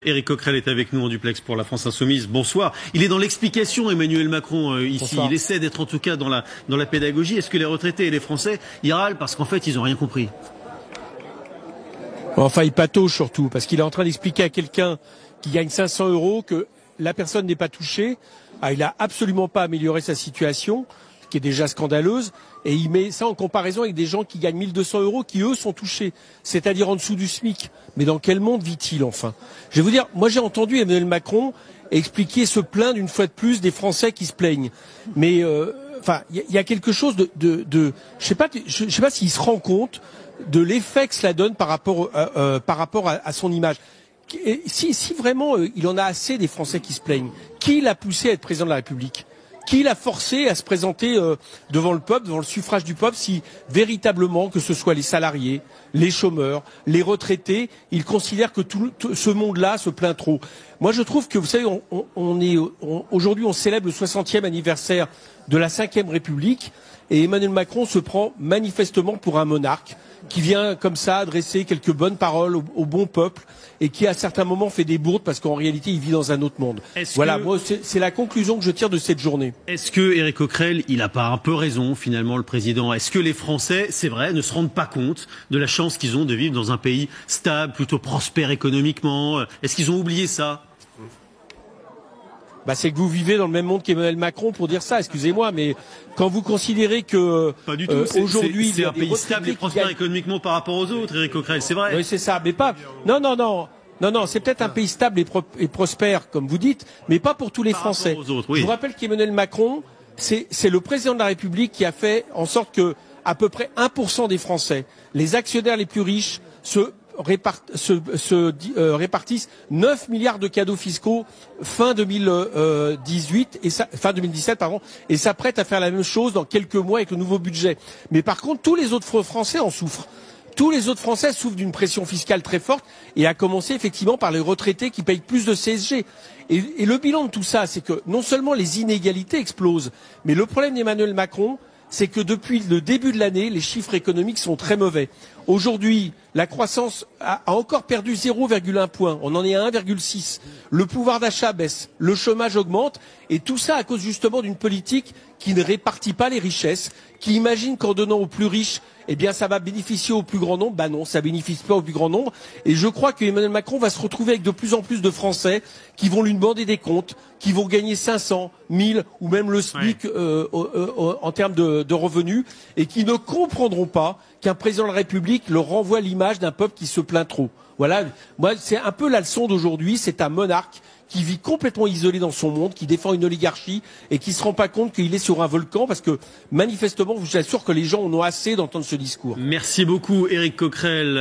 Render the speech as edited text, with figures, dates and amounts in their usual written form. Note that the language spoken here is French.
Éric Coquerel est avec nous en duplex pour la France Insoumise. Bonsoir. Il est dans l'explication, Emmanuel Macron, ici. Bonsoir. Il essaie d'être en tout cas dans la pédagogie. Est-ce que les retraités et les Français, ils râlent parce qu'en fait, ils n'ont rien compris? Enfin, il patauge surtout, parce qu'il est en train d'expliquer à quelqu'un qui gagne 500 € que la personne n'est pas touchée. Il n'a absolument pas amélioré sa situation, qui est déjà scandaleuse, et il met ça en comparaison avec des gens qui gagnent 1200 € qui, eux, sont touchés, c'est-à-dire en dessous du SMIC. Mais dans quel monde vit-il, enfin? Je vais vous dire, moi j'ai entendu Emmanuel Macron expliquer, se plaindre une fois de plus des Français qui se plaignent. Mais enfin, il y a quelque chose je sais pas s'il se rend compte de l'effet que cela donne par rapport à son image. Et si vraiment il en a assez des Français qui se plaignent, qui l'a poussé à être président de la République? Qui l'a forcé à se présenter devant le peuple, devant le suffrage du peuple, si véritablement, que ce soit les salariés, les chômeurs, les retraités, ils considèrent que tout ce monde-là se plaint trop. Moi, je trouve que, vous savez, aujourd'hui, on célèbre le 60e anniversaire de la Ve République, et Emmanuel Macron se prend manifestement pour un monarque qui vient comme ça adresser quelques bonnes paroles au bon peuple et qui à certains moments fait des bourdes parce qu'en réalité il vit dans un autre monde. Voilà, moi c'est la conclusion que je tire de cette journée. Est-ce que Éric Coquerel, il n'a pas un peu raison finalement, le président? Est-ce que les Français, c'est vrai, ne se rendent pas compte de la chance qu'ils ont de vivre dans un pays stable, plutôt prospère économiquement? Est-ce qu'ils ont oublié ça? C'est que vous vivez dans le même monde qu'Emmanuel Macron pour dire ça, excusez-moi, mais quand vous considérez que pas du tout. Aujourd'hui c'est un pays stable et prospère économiquement par rapport aux autres, Éric Coquerel, c'est vrai. Oui, c'est ça, mais pas. Non, c'est peut-être un pays stable et prospère, comme vous dites, mais pas pour tous les Français. Autres, oui. Je vous rappelle qu'Emmanuel Macron, c'est le président de la République qui a fait en sorte que à peu près 1% des Français, les actionnaires les plus riches, répartissent 9 milliards de cadeaux fiscaux fin 2017 et s'apprêtent à faire la même chose dans quelques mois avec le nouveau budget. Mais par contre, tous les autres Français en souffrent. Tous les autres Français souffrent d'une pression fiscale très forte et à commencer effectivement par les retraités qui payent plus de CSG. Et le bilan de tout ça, c'est que non seulement les inégalités explosent, mais le problème d'Emmanuel Macron, c'est que depuis le début de l'année, les chiffres économiques sont très mauvais. Aujourd'hui, la croissance a encore perdu 0,1 point. On en est à 1,6. Le pouvoir d'achat baisse, le chômage augmente, et tout ça à cause justement d'une politique qui ne répartit pas les richesses, qui imagine qu'en donnant aux plus riches, eh bien, ça va bénéficier au plus grand nombre. Non, ça bénéficie pas au plus grand nombre. Et je crois que Emmanuel Macron va se retrouver avec de plus en plus de Français qui vont lui demander des comptes, qui vont gagner 500, 1000 ou même le SMIC en termes de revenus, et qui ne comprendront pas qu'un président de la République leur renvoie l'image d'un peuple qui se plaint trop. Voilà, moi, c'est un peu la leçon d'aujourd'hui. C'est un monarque qui vit complètement isolé dans son monde, qui défend une oligarchie et qui ne se rend pas compte qu'il est sur un volcan parce que manifestement, je vous assure que les gens en ont assez d'entendre ce discours. Merci beaucoup, Éric Coquerel.